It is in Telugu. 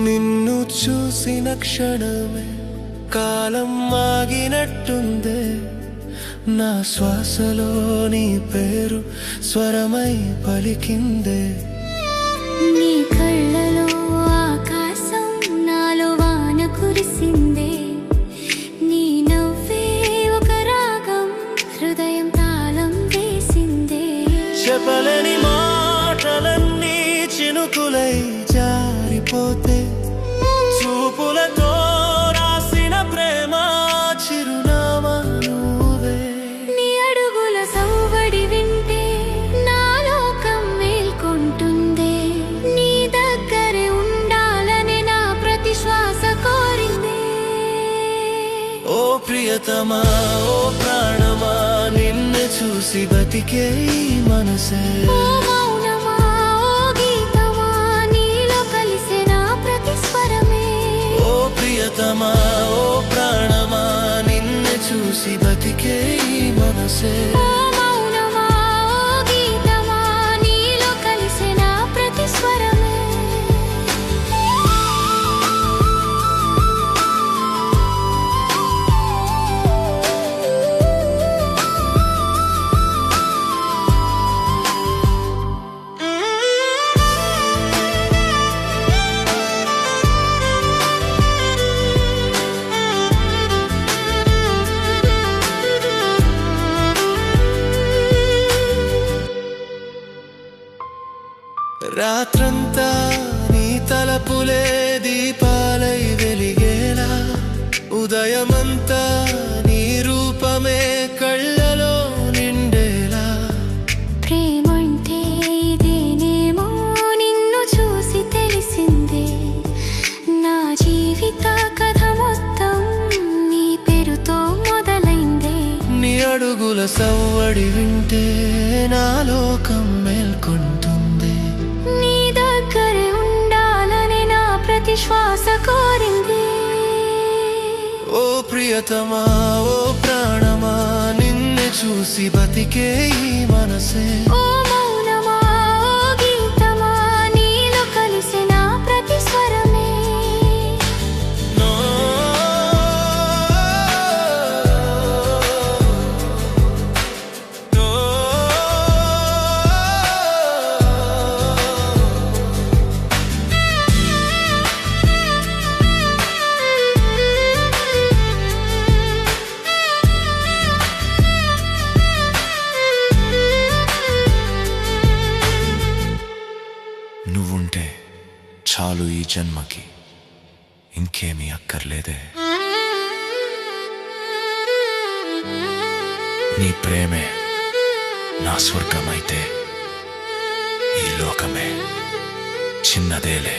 నిన్ను చూసిన క్షణమే కాలం ఆగినట్టుందే. నా శ్వాసలో నీ పేరు స్వరమై పలికిందే. నీ కళ్ళలో ఆకాశం నాలో వాన కురిసిందే. నీ నవ్వే ఒక రాగం హృదయం తాళం వేసిందే. చెప్పలేని మాటలన్నీ చినుకులై జారిపోతే, చూపులతో రాసిన ప్రేమ చిరునామా నువ్వే. నీ అడుగుల సవ్వడి వింటే నా లోకం మేల్కొంటుందే. నీ దగ్గరే ఉండాలని నా ప్రతి శ్వాస కోరిందే. ఓ ప్రియతమా, ఓ ప్రాణమా, నిన్ను చూసి బతికే ఈ మనసే. ఓ మౌనమా, ఓ గీతమా, నీలో కలిసే నా ప్రతి స్వరమే. ఓ ప్రియతమా, ఓ ప్రాణమా, నిన్ను చూసి బతికే ఈ మనసే. ఓ మౌనమా, ఓ గీతమా, నీలో కలిసే నా ప్రతి స్వరమే. రాత్రంతా నీ తలపులే దీపాలై వెలిగేలా, ఉదయమంతా నీ రూపమే కళ్ళలో నిండేలా. ప్రేమంటే ఇదేనేమో నిన్ను చూసి తెలిసిందే. నా జీవిత కథ మొత్తం నీ పేరుతో మొదలైందే. నీ అడుగుల సవ్వడి వింటే నా లోకం మేల్కొంటుంది. నీ దగ్గరే ఉండాలని నా ప్రతి శ్వాస కోరింది. ఓ ప్రియతమా, ఓ ప్రాణమా, నిన్ను చూసి బతికే ఈ మనసే. ఓ మౌనమా, ఓ గీతమా, నీలో కలిసే నా ప్రతి స్వరమే. నో నో నువ్వుంటే చాలు ఈ జన్మకి, ఇంకేమీ అక్కర్లేదే. నీ ప్రేమే నా స్వర్గమైతే ఈ లోకమే చిన్నదేలే.